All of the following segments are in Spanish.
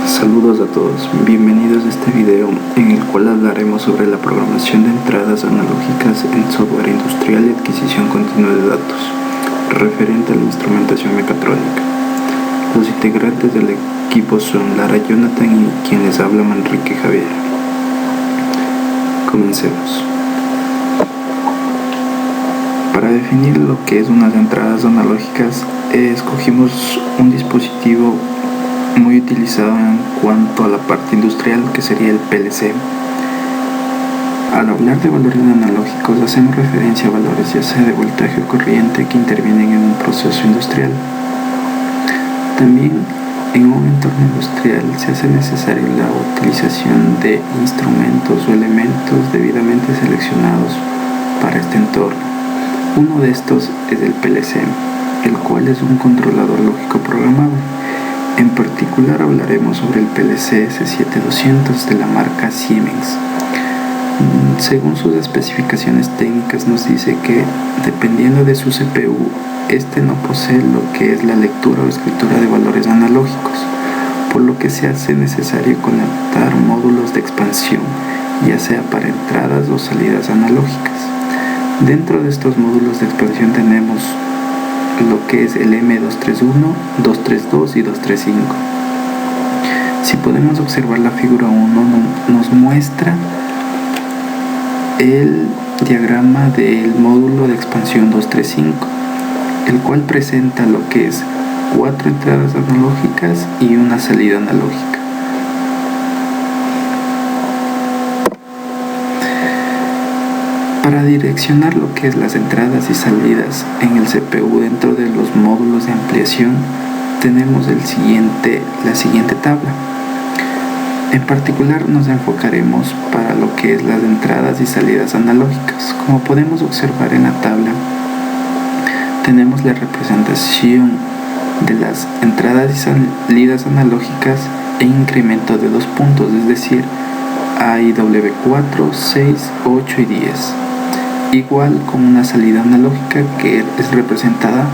Saludos a todos, bienvenidos a este video en el cual hablaremos sobre la programación de entradas analógicas en software industrial y adquisición continua de datos, referente a la instrumentación mecatrónica. Los integrantes del equipo son Lara Jonathan y quien les habla Manrique Javier. Comencemos. Para definir lo que es unas entradas analógicas, escogimos un dispositivo muy utilizado en cuanto a la parte industrial, que sería el PLC. Al hablar de valores analógicos hacemos referencia a valores ya sea de voltaje o corriente que intervienen en un proceso industrial. También en un entorno industrial se hace necesaria la utilización de instrumentos o elementos debidamente seleccionados para este entorno. Uno de estos es el PLC, el cual es un controlador lógico programable. En particular hablaremos sobre el PLC S7200 de la marca Siemens. Según sus especificaciones técnicas nos dice que dependiendo de su CPU, este no posee lo que es la lectura o escritura de valores analógicos, por lo que se hace necesario conectar módulos de expansión, ya sea para entradas o salidas analógicas. Dentro de estos módulos de expansión tenemos lo que es el M231, 232 y 235. Si podemos observar la figura 1, nos muestra el diagrama del módulo de expansión 235, el cual presenta lo que es 4 entradas analógicas y una salida analógica. Para direccionar lo que es las entradas y salidas en el CPU dentro de los módulos de ampliación tenemos la siguiente tabla. En particular nos enfocaremos para lo que es las entradas y salidas analógicas. Como podemos observar en la tabla, tenemos la representación de las entradas y salidas analógicas en incremento de 2 puntos, es decir, AIW4, 6, 8 y 10. Igual con una salida analógica que es representada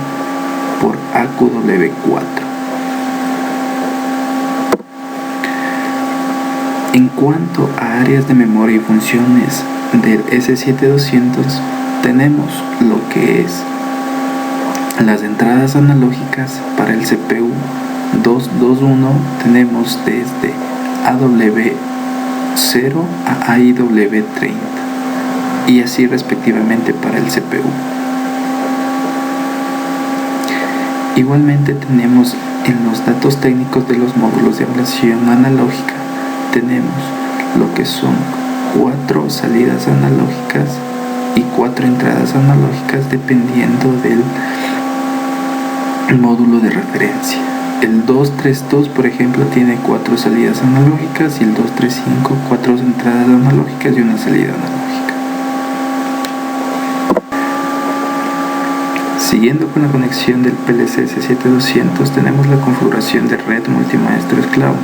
por AQW4. En cuanto a áreas de memoria y funciones del S7200, tenemos lo que es las entradas analógicas para el CPU 221, tenemos desde AW0 a AIW30 y así respectivamente para el CPU. Igualmente tenemos en los datos técnicos de los módulos de ablación analógica, tenemos lo que son 4 salidas analógicas y 4 entradas analógicas dependiendo del módulo de referencia. El 232, por ejemplo, tiene 4 salidas analógicas y el 235 4 entradas analógicas y una salida analógica. Siguiendo con la conexión del PLC S7200, tenemos la configuración de red multimaestro esclavo,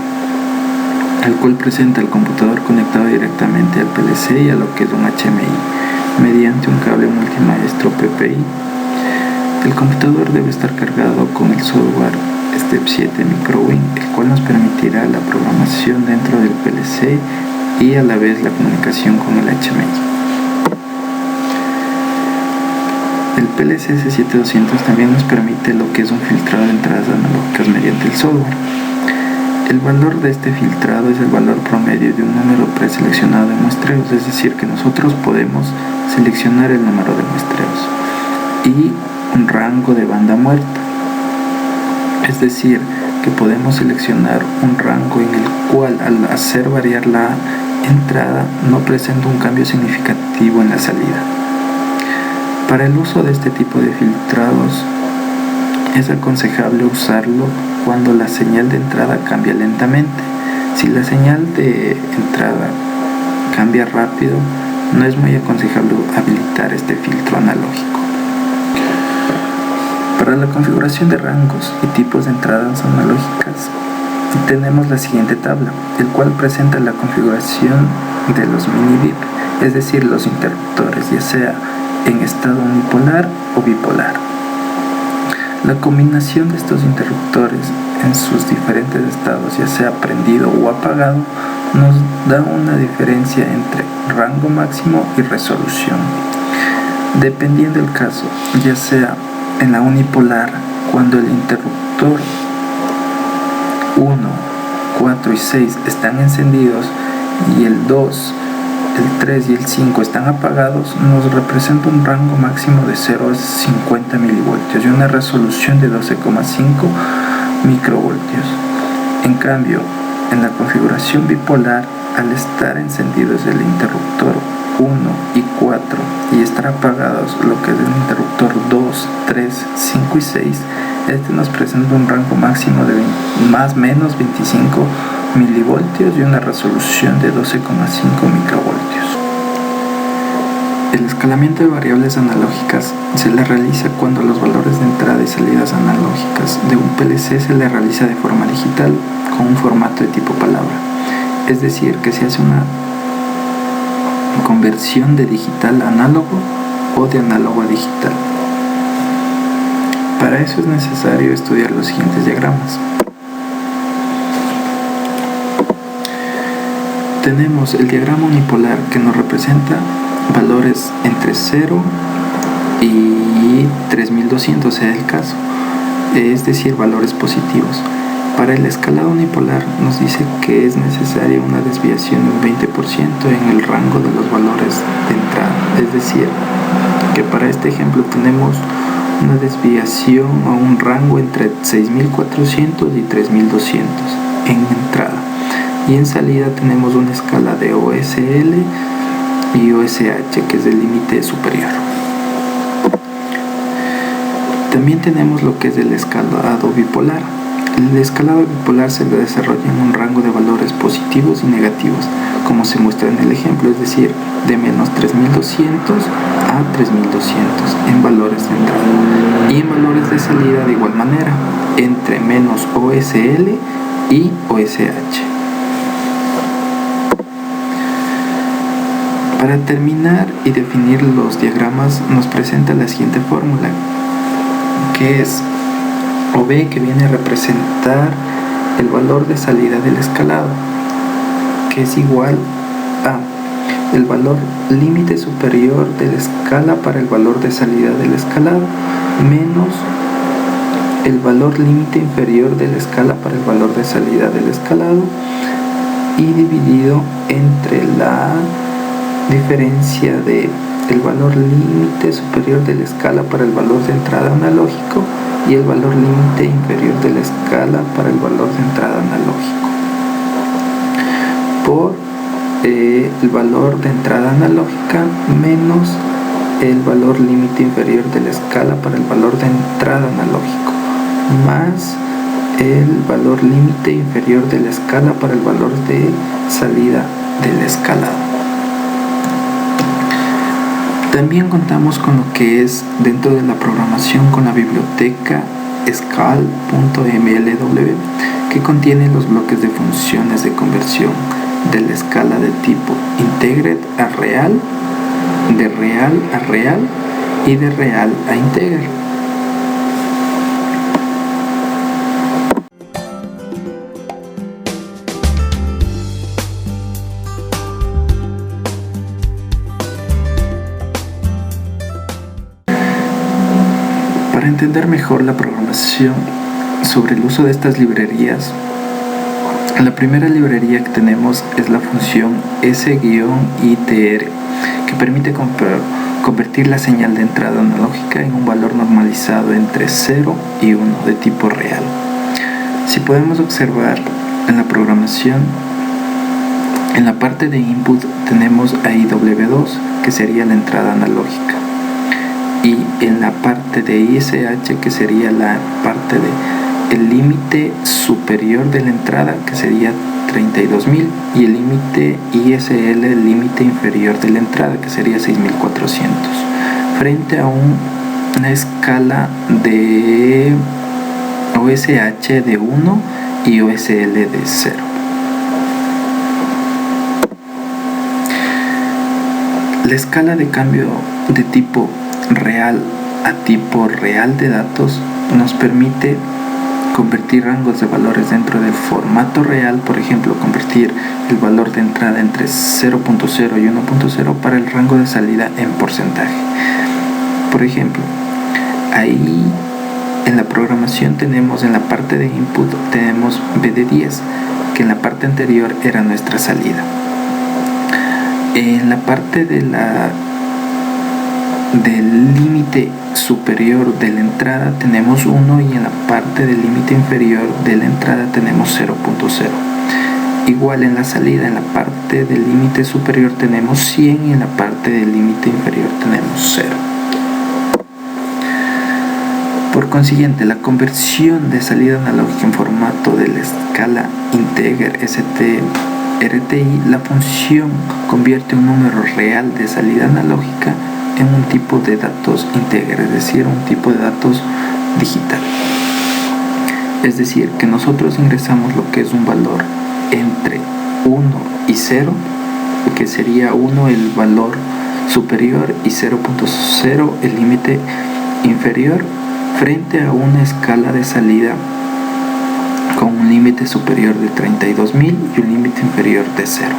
al cual presenta el computador conectado directamente al PLC y a lo que es un HMI mediante un cable multimaestro PPI. El computador debe estar cargado con el software Step 7 MicroWin, el cual nos permitirá la programación dentro del PLC y a la vez la comunicación con el HMI. El PLC S7200 también nos permite lo que es un filtrado de entradas analógicas mediante el software. El valor de este filtrado es el valor promedio de un número preseleccionado de muestreos, es decir, que nosotros podemos seleccionar el número de muestreos y un rango de banda muerta, es decir, que podemos seleccionar un rango en el cual al hacer variar la entrada no presenta un cambio significativo en la salida. Para el uso de este tipo de filtrados es aconsejable usarlo cuando la señal de entrada cambia lentamente. Si la señal de entrada cambia rápido, no es muy aconsejable habilitar este filtro analógico. Para la configuración de rangos y tipos de entradas analógicas tenemos la siguiente tabla, el cual presenta la configuración de los mini-DIP, es decir, los interruptores, ya sea en estado unipolar o bipolar. La combinación de estos interruptores en sus diferentes estados, ya sea prendido o apagado, nos da una diferencia entre rango máximo y resolución. Dependiendo del caso, ya sea en la unipolar, cuando el interruptor 1, 4 y 6 están encendidos y el 2, el 3 y el 5 están apagados, nos representa un rango máximo de 0 a 50 milivoltios y una resolución de 12,5 microvoltios. En cambio, en la configuración bipolar, al estar encendidos el interruptor 1 y 4 y estar apagados lo que es el interruptor 2, 3, 5 y 6, este nos presenta un rango máximo de más o menos 25 milivoltios y una resolución de 12,5 microvoltios. El escalamiento de variables analógicas se le realiza cuando los valores de entrada y salidas analógicas de un PLC se le realiza de forma digital con un formato de tipo palabra, es decir, que se hace una conversión de digital a análogo o de análogo a digital. Para eso es necesario estudiar los siguientes diagramas. Tenemos el diagrama unipolar que nos representa valores entre 0 y 3200 sea el caso, es decir, valores positivos. Para el escalado unipolar nos dice que es necesaria una desviación de un 20% en el rango de los valores de entrada, es decir, que para este ejemplo tenemos una desviación o un rango entre 6400 y 3200 en entrada, y en salida tenemos una escala de OSL y OSH, que es el límite superior. También tenemos lo que es el escalado bipolar. El escalado bipolar se desarrolla en un rango de valores positivos y negativos, como se muestra en el ejemplo, es decir, de menos 3200 a 3200 en valores de entrada y en valores de salida de igual manera, entre menos OSL y OSH. Para terminar y definir los diagramas nos presenta la siguiente fórmula, que es OB, que viene a representar el valor de salida del escalado, que es igual a el valor límite superior de la escala para el valor de salida del escalado menos el valor límite inferior de la escala para el valor de salida del escalado, y dividido entre la diferencia de el valor límite superior de la escala para el valor de entrada analógico y el valor límite inferior de la escala para el valor de entrada analógico por el valor de entrada analógica menos el valor límite inferior de la escala para el valor de entrada analógico más el valor límite inferior de la escala para el valor de salida del escalado. También contamos con lo que es dentro de la programación con la biblioteca scal.mlw, que contiene los bloques de funciones de conversión de la escala de tipo integer a real, de real a real y de real a integer. Para entender mejor la programación sobre el uso de estas librerías, la primera librería que tenemos es la función S-ITR, que permite convertir la señal de entrada analógica en un valor normalizado entre 0 y 1 de tipo real. Si podemos observar en la programación, en la parte de input tenemos a IW2, que sería la entrada analógica, y en la parte de ISH, que sería la parte de el límite superior de la entrada, que sería 32.000, y el límite ISL, el límite inferior de la entrada, que sería 6.400, frente a un una escala de OSH de 1 y OSL de 0. La escala de cambio de tipo real a tipo real de datos nos permite convertir rangos de valores dentro del formato real, por ejemplo, convertir el valor de entrada entre 0.0 y 1.0 para el rango de salida en porcentaje. Por ejemplo, ahí en la programación tenemos en la parte de input tenemos BD10, que en la parte anterior era nuestra salida. En la parte del límite superior de la entrada tenemos 1 y en la parte del límite inferior de la entrada tenemos 0.0. Igual en la salida, en la parte del límite superior tenemos 100 y en la parte del límite inferior tenemos 0. Por consiguiente, la conversión de salida analógica en formato de la escala Integer ST-RTI, la función convierte un número real de salida analógica en un tipo de datos integer, es decir, un tipo de datos digital. Es decir, que nosotros ingresamos lo que es un valor entre 1 y 0, que sería 1 el valor superior y 0.0 el límite inferior, frente a una escala de salida con un límite superior de 32.000 y un límite inferior de 0.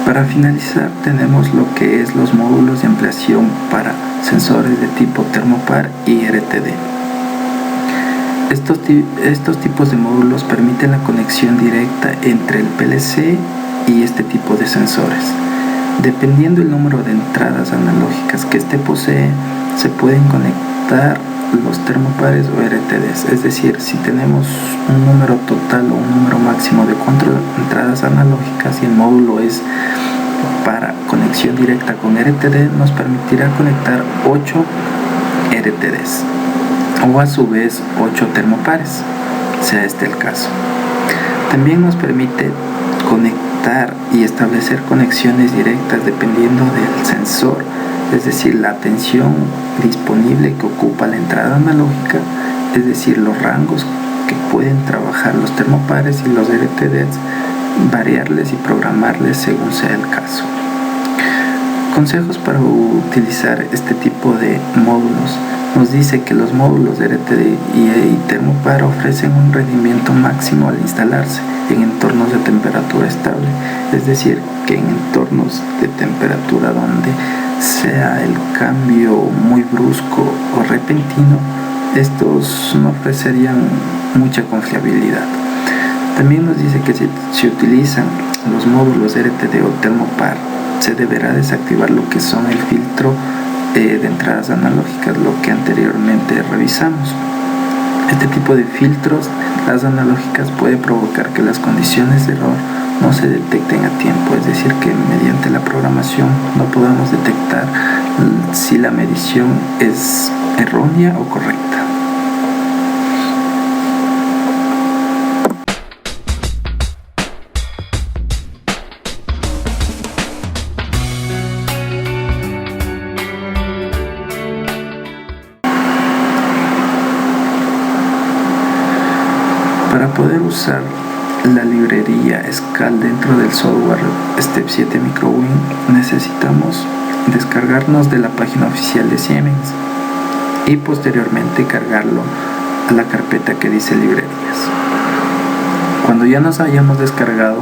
Para finalizar tenemos lo que es los módulos de ampliación para sensores de tipo termopar y RTD. Estos tipos de módulos permiten la conexión directa entre el PLC y este tipo de sensores. Dependiendo del número de entradas analógicas que este posee, se pueden conectar los termopares o RTDs, es decir, si tenemos un número total o un número máximo de 4 entradas analógicas y el módulo es para conexión directa con RTD, nos permitirá conectar 8 RTDs o a su vez 8 termopares, sea este el caso. También nos permite conectar y establecer conexiones directas dependiendo del sensor, es decir, la tensión disponible que ocupa la entrada analógica, es decir, los rangos que pueden trabajar los termopares y los RTDs, variarles y programarles según sea el caso. Consejos para utilizar este tipo de módulos. Nos dice que los módulos de RTD y termopar ofrecen un rendimiento máximo al instalarse en entornos de temperatura estable, es decir, que en entornos de temperatura donde sea el cambio muy brusco o repentino, estos no ofrecerían mucha confiabilidad. También nos dice que si se utilizan los módulos RTD o termopar, se deberá desactivar lo que son el filtro de entradas analógicas, lo que anteriormente revisamos. Este tipo de filtros, las analógicas, puede provocar que las condiciones de error no se detecten a tiempo, es decir, que mediante la programación no podamos detectar si la medición es errónea o correcta. Para poder usar la librería SCAL dentro del software Step 7 MicroWin, necesitamos descargarnos de la página oficial de Siemens y posteriormente cargarlo a la carpeta que dice librerías. Cuando ya nos hayamos descargado,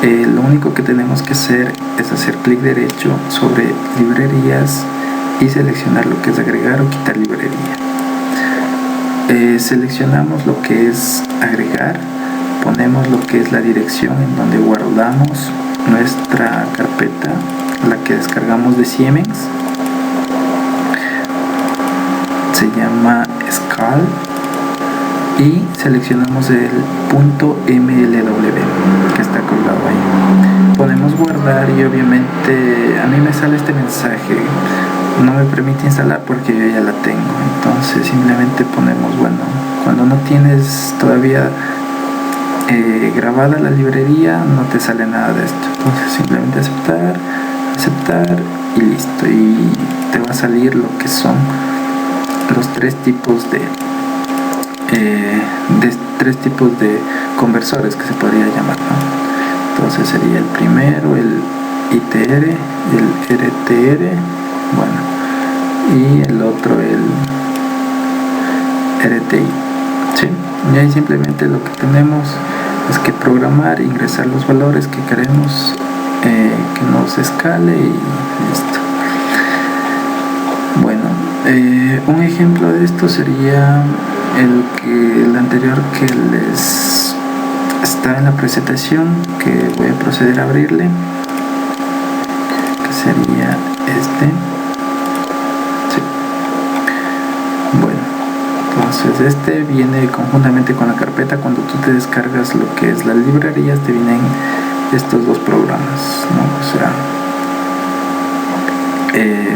lo único que tenemos que hacer es hacer clic derecho sobre librerías y seleccionar lo que es agregar o quitar librería. Seleccionamos lo que es agregar, ponemos lo que es la dirección en donde guardamos nuestra carpeta, la que descargamos de Siemens, se llama SCAL, y seleccionamos el .mlw que está colgado ahí. Podemos guardar y obviamente a mí me sale este mensaje: no me permite instalar porque yo ya la tengo. Entonces simplemente ponemos, bueno, cuando no tienes todavía grabada la librería no te sale nada de esto, entonces simplemente aceptar aceptar y listo, y te va a salir lo que son los tres tipos de conversores que se podría llamar, ¿no? Entonces sería el primero el ITR, el RTR, bueno, y el otro el RTI, ¿sí? Y ahí simplemente lo que tenemos es que programar, ingresar los valores que queremos que nos escale y listo. Bueno, un ejemplo de esto sería el anterior que les está en la presentación, que voy a proceder a abrirle, que sería este. Sí. Bueno, entonces este viene conjuntamente con la carpeta. Cuando tú te descargas lo que es las librerías, te vienen estos dos programas, ¿no? O sea,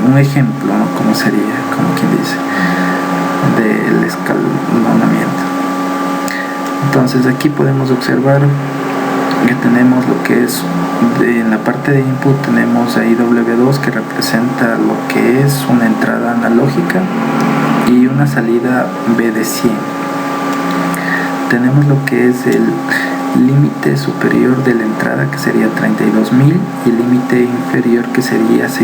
un ejemplo, ¿no? Como sería, como quien dice, del escalonamiento. Entonces aquí podemos observar que tenemos lo que es en la parte de input, tenemos ahí W2, que representa lo que es una entrada analógica y una salida B de 100. Tenemos lo que es el límite superior de la entrada, que sería 32.000, y el límite inferior, que sería 6.400,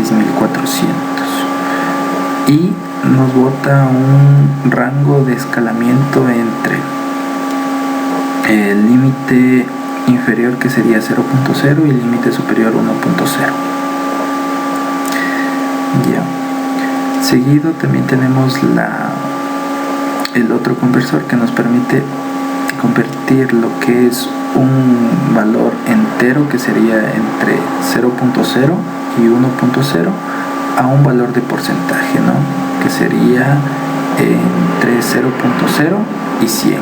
y nos bota un rango de escalamiento entre el límite inferior, que sería 0.0, y el límite superior 1.0. Ya. Seguido también tenemos el otro conversor, que nos permite convertir lo que es un valor entero, que sería entre 0.0 y 1.0, a un valor de porcentaje, ¿no? Que sería entre 0.0 y 100.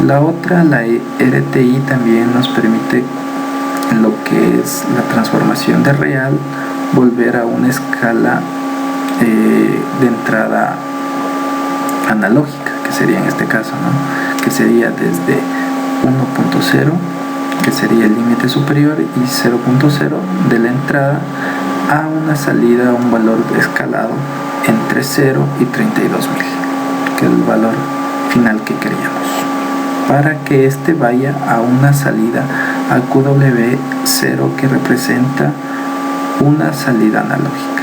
La otra, la RTI, también nos permite lo que es la transformación de real, volver a una escala de entrada analógica, que sería en este caso, ¿no? Que sería desde 1.0, que sería el límite superior, y 0.0 de la entrada, a una salida, a un valor escalado entre 0 y 32.000, que es el valor final que queríamos, para que este vaya a una salida a QW0, que representa una salida analógica.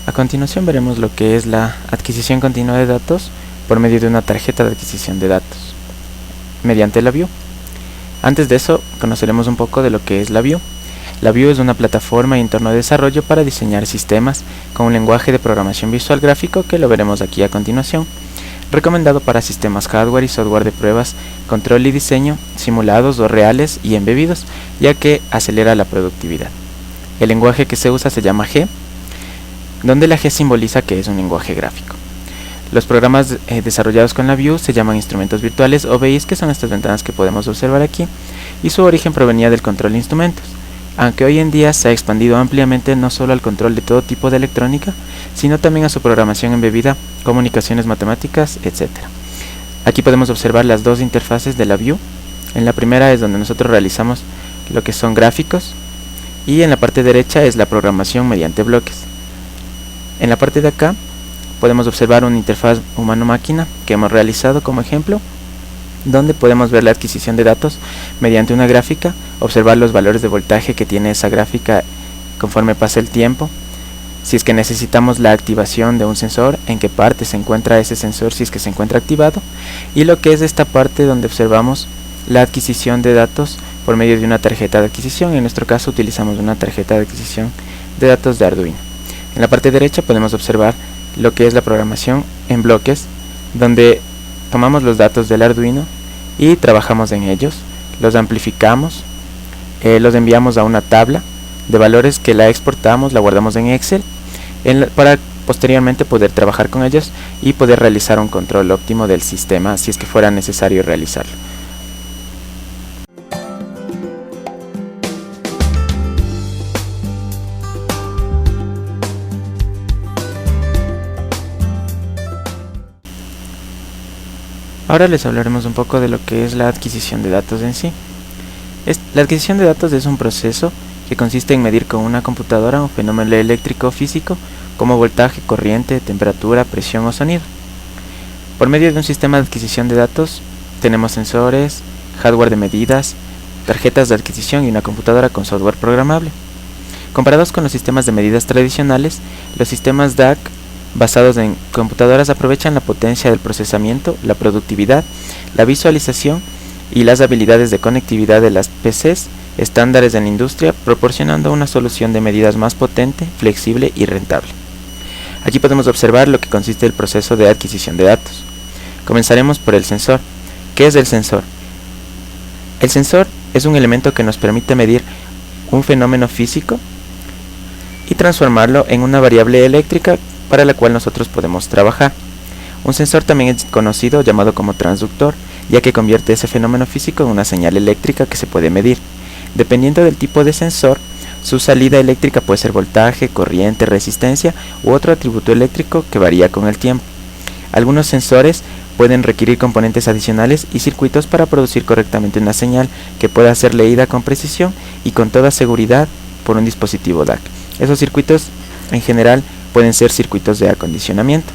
A continuación veremos lo que es la adquisición continua de datos por medio de una tarjeta de adquisición de datos mediante la Vue. Antes de eso, conoceremos un poco de lo que es la Vue. La Vue es una plataforma y entorno de desarrollo para diseñar sistemas con un lenguaje de programación visual gráfico, que lo veremos aquí a continuación, recomendado para sistemas hardware y software de pruebas, control y diseño, simulados o reales y embebidos, ya que acelera la productividad. El lenguaje que se usa se llama G, donde la G simboliza que es un lenguaje gráfico. Los programas desarrollados con la Vue se llaman instrumentos virtuales o VIs, que son estas ventanas que podemos observar aquí, y su origen provenía del control de instrumentos, aunque hoy en día se ha expandido ampliamente no solo al control de todo tipo de electrónica, sino también a su programación embebida, comunicaciones matemáticas, etc. Aquí podemos observar las dos interfaces de la Vue. En la primera es donde nosotros realizamos lo que son gráficos, y en la parte derecha es la programación mediante bloques. En la parte de acá podemos observar una interfaz humano-máquina que hemos realizado como ejemplo, donde podemos ver la adquisición de datos mediante una gráfica, observar los valores de voltaje que tiene esa gráfica conforme pasa el tiempo, si es que necesitamos la activación de un sensor, en qué parte se encuentra ese sensor si es que se encuentra activado, y lo que es esta parte donde observamos la adquisición de datos por medio de una tarjeta de adquisición. En nuestro caso utilizamos una tarjeta de adquisición de datos de Arduino. En la parte derecha podemos observar lo que es la programación en bloques, donde tomamos los datos del Arduino y trabajamos en ellos, los amplificamos, los enviamos a una tabla de valores que la exportamos, la guardamos en Excel, para posteriormente poder trabajar con ellos y poder realizar un control óptimo del sistema si es que fuera necesario realizarlo. Ahora les hablaremos un poco de lo que es la adquisición de datos en sí. La adquisición de datos es un proceso que consiste en medir con una computadora un fenómeno eléctrico o físico como voltaje, corriente, temperatura, presión o sonido. Por medio de un sistema de adquisición de datos tenemos sensores, hardware de medidas, tarjetas de adquisición y una computadora con software programable. Comparados con los sistemas de medidas tradicionales, los sistemas DAC basados en computadoras aprovechan la potencia del procesamiento, la productividad, la visualización y las habilidades de conectividad de las PCs estándares en la industria, proporcionando una solución de medidas más potente, flexible y rentable. Aquí podemos observar lo que consiste el proceso de adquisición de datos. Comenzaremos por el sensor. ¿Qué es el sensor? El sensor es un elemento que nos permite medir un fenómeno físico y transformarlo en una variable eléctrica para la cual nosotros podemos trabajar. Un sensor también es conocido llamado como transductor, ya que convierte ese fenómeno físico en una señal eléctrica que se puede medir. Dependiendo del tipo de sensor, su salida eléctrica puede ser voltaje, corriente, resistencia u otro atributo eléctrico que varía con el tiempo. Algunos sensores pueden requerir componentes adicionales y circuitos para producir correctamente una señal que pueda ser leída con precisión y con toda seguridad por un dispositivo DAC. Esos circuitos en general pueden ser circuitos de acondicionamiento.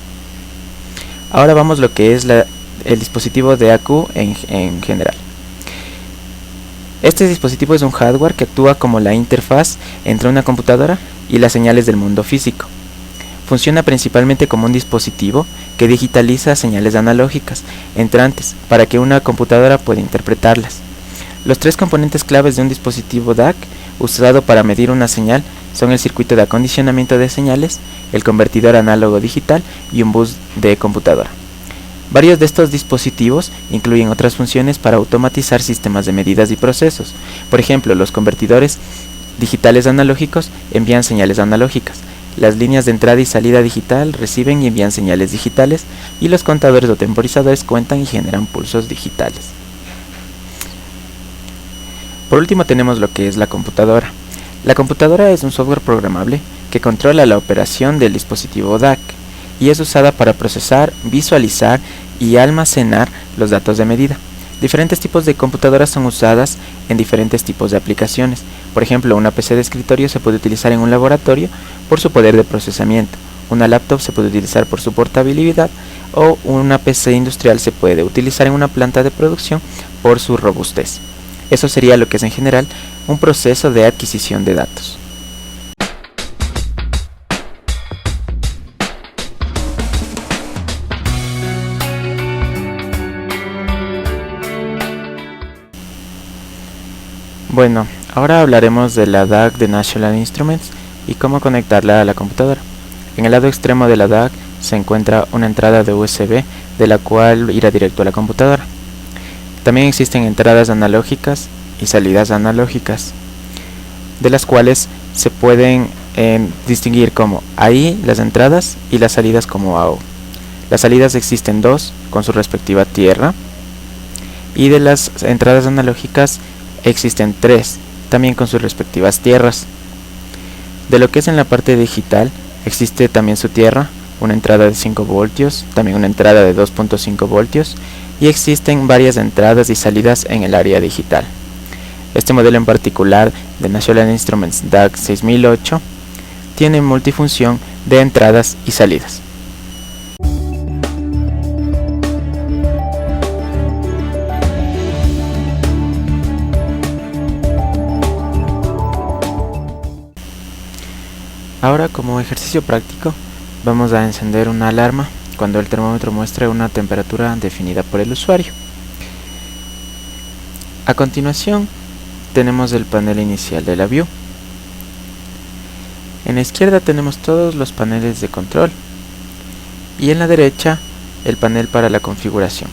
Ahora vamos a lo que es el dispositivo DAQ en general. Este dispositivo es un hardware que actúa como la interfaz entre una computadora y las señales del mundo físico. Funciona principalmente como un dispositivo que digitaliza señales analógicas entrantes para que una computadora pueda interpretarlas. Los tres componentes claves de un dispositivo DAC usado para medir una señal son el circuito de acondicionamiento de señales, el convertidor análogo digital y un bus de computadora. Varios de estos dispositivos incluyen otras funciones para automatizar sistemas de medidas y procesos. Por ejemplo, los convertidores digitales analógicos envían señales analógicas. Las líneas de entrada y salida digital reciben y envían señales digitales y los contadores o temporizadores cuentan y generan pulsos digitales. Por último tenemos lo que es la computadora. La computadora es un software programable que controla la operación del dispositivo DAC y es usada para procesar, visualizar y almacenar los datos de medida. Diferentes tipos de computadoras son usadas en diferentes tipos de aplicaciones. Por ejemplo, una PC de escritorio se puede utilizar en un laboratorio por su poder de procesamiento. Una laptop se puede utilizar por su portabilidad o una PC industrial se puede utilizar en una planta de producción por su robustez. Eso sería lo que es en general un proceso de adquisición de datos. Bueno, ahora hablaremos de la DAC de National Instruments y cómo conectarla a la computadora. En el lado extremo de la DAC se encuentra una entrada de USB de la cual irá directo a la computadora. También existen entradas analógicas y salidas analógicas, de las cuales se pueden distinguir como AI las entradas y las salidas como AO. Las salidas existen dos con su respectiva tierra y de las entradas analógicas existen tres también con sus respectivas tierras. De lo que es en la parte digital existe también su tierra, una entrada de 5 voltios, también una entrada de 2.5 voltios y existen varias entradas y salidas en el área digital. Este modelo en particular de National Instruments DAC 6008 tiene multifunción de entradas y salidas. Ahora, como ejercicio práctico, vamos a encender una alarma cuando el termómetro muestre una temperatura definida por el usuario. A continuación, tenemos el panel inicial de la View. En la izquierda tenemos todos los paneles de control y en la derecha el panel para la configuración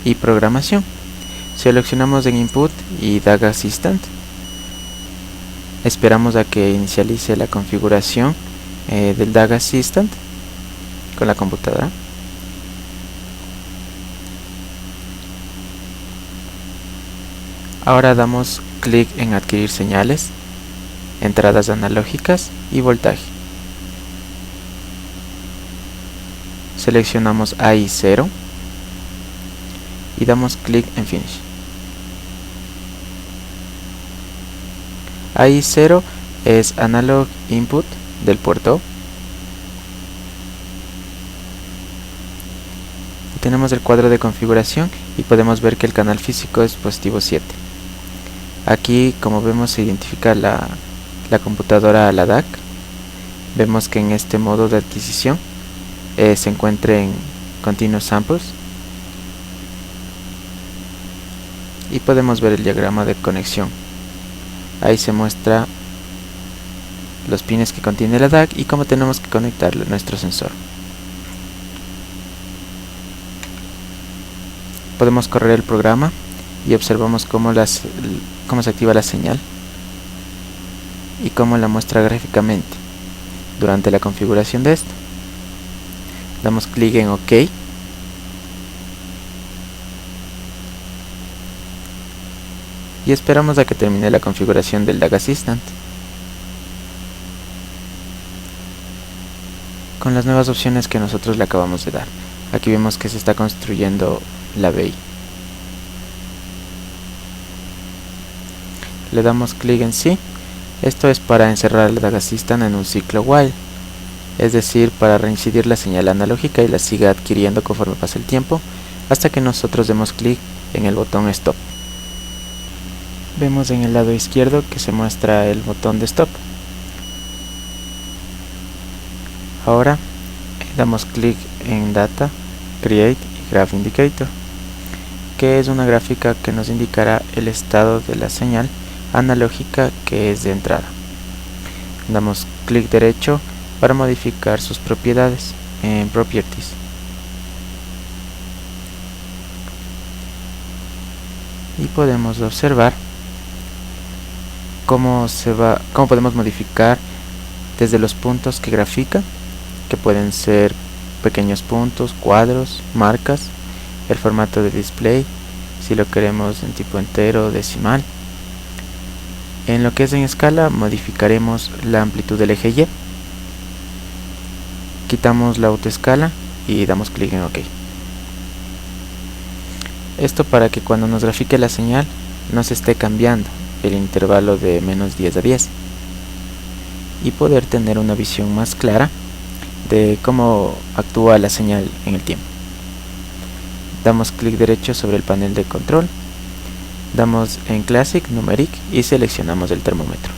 y programación. Seleccionamos en Input y DAC Assistant. Esperamos a que inicialice la configuración del DAC Assistant con la computadora. Ahora damos clic en adquirir señales, entradas analógicas y voltaje. Seleccionamos AI 0 y damos clic en Finish. Ahí 0 es Analog Input del puerto. Tenemos el cuadro de configuración y podemos ver que el canal físico es positivo 7. Aquí, como vemos, se identifica la computadora a la DAC. Vemos que en este modo de adquisición se encuentra en Continuous Samples y podemos ver el diagrama de conexión. Ahí se muestra los pines que contiene la DAC y cómo tenemos que conectar nuestro sensor. Podemos correr el programa y observamos cómo se activa la señal y cómo la muestra gráficamente durante la configuración de esto. Damos clic en OK y esperamos a que termine la configuración del DAC Assistant. Con las nuevas opciones que nosotros le acabamos de dar, aquí vemos que se está construyendo la BI. Le damos clic en sí. Esto es para encerrar el DAC Assistant en un ciclo while, es decir, para reincidir la señal analógica y la siga adquiriendo conforme pasa el tiempo hasta que nosotros demos clic en el botón Stop. Vemos en el lado izquierdo que se muestra el botón de Stop. Ahora damos clic en Data, Create y Graph Indicator, que es una gráfica que nos indicará el estado de la señal analógica que es de entrada. Damos clic derecho para modificar sus propiedades en Properties. Y podemos observar cómo podemos modificar desde los puntos que grafica, que pueden ser pequeños puntos, cuadros, marcas, el formato de display, si lo queremos en tipo entero o decimal. En lo que es en escala, modificaremos la amplitud del eje Y, quitamos la autoescala y damos clic en OK. Esto para que cuando nos grafique la señal no se esté cambiando el intervalo de menos 10 a 10 y poder tener una visión más clara de cómo actúa la señal en el tiempo. Damos clic derecho sobre el panel de control, damos en Classic, Numeric y seleccionamos el termómetro.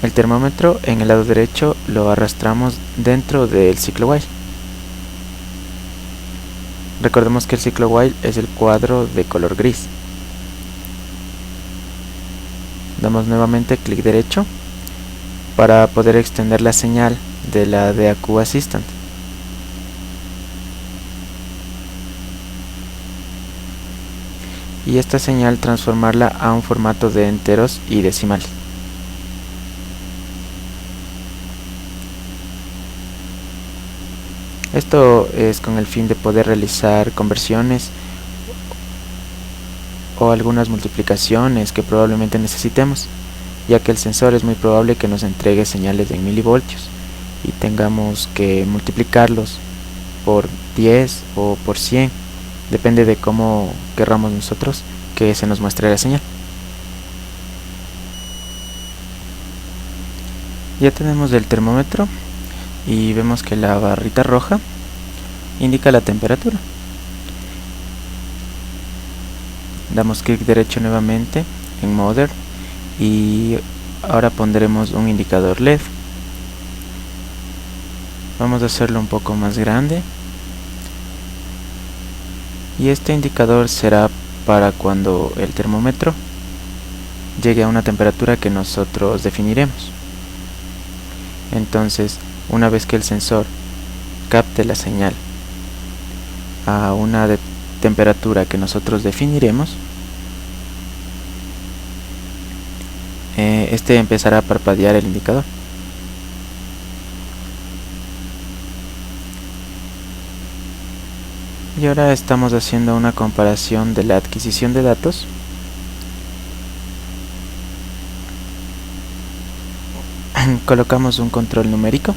El termómetro en el lado derecho lo arrastramos dentro del ciclo while. Recordemos que el ciclo while es el cuadro de color gris. Damos nuevamente clic derecho para poder extender la señal de la DAQ Assistant. Y esta señal transformarla a un formato de enteros y decimales. Esto es con el fin de poder realizar conversiones o algunas multiplicaciones que probablemente necesitemos, ya que el sensor es muy probable que nos entregue señales en milivoltios y tengamos que multiplicarlos por 10 o por 100, depende de cómo querramos nosotros que se nos muestre la señal. Ya tenemos el termómetro y vemos que la barrita roja indica la temperatura. Damos clic derecho nuevamente en Modern y ahora pondremos un indicador LED. Vamos a hacerlo un poco más grande y este indicador será para cuando el termómetro llegue a una temperatura que nosotros definiremos. Entonces, una vez que el sensor capte la señal a una temperatura que nosotros definiremos, este empezará a parpadear el indicador. Y ahora estamos haciendo una comparación de la adquisición de datos colocamos un control numérico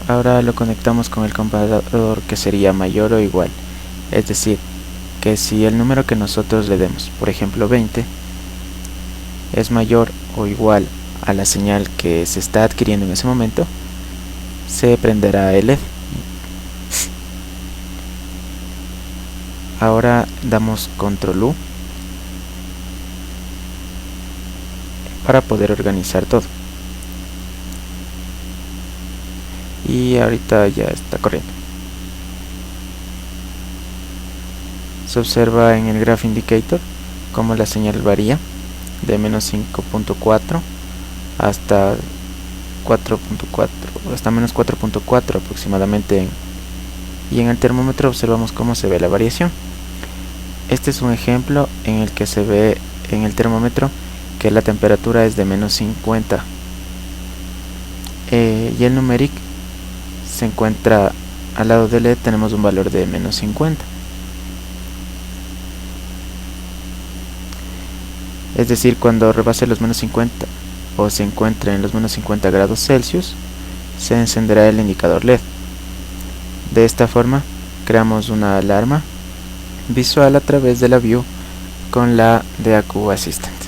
Ahora lo conectamos con el comparador, que sería mayor o igual, es decir, que si el número que nosotros le demos, por ejemplo 20, es mayor o igual a la señal que se está adquiriendo en ese momento, se prenderá el LED. Ahora damos control U para poder organizar todo. Y ahorita ya está corriendo. Se observa en el Graph Indicator cómo la señal varía de menos 5.4 hasta 4.4, hasta menos 4.4 aproximadamente, y en el termómetro observamos cómo se ve la variación. Este es un ejemplo en el que se ve en el termómetro que la temperatura es de menos 50 y el numeric se encuentra al lado del LED, tenemos un valor de menos 50. Es decir, cuando rebase los menos 50 o se encuentre en los menos 50 grados Celsius, se encenderá el indicador LED. De esta forma, creamos una alarma visual a través de la View con la DAQ Assistant.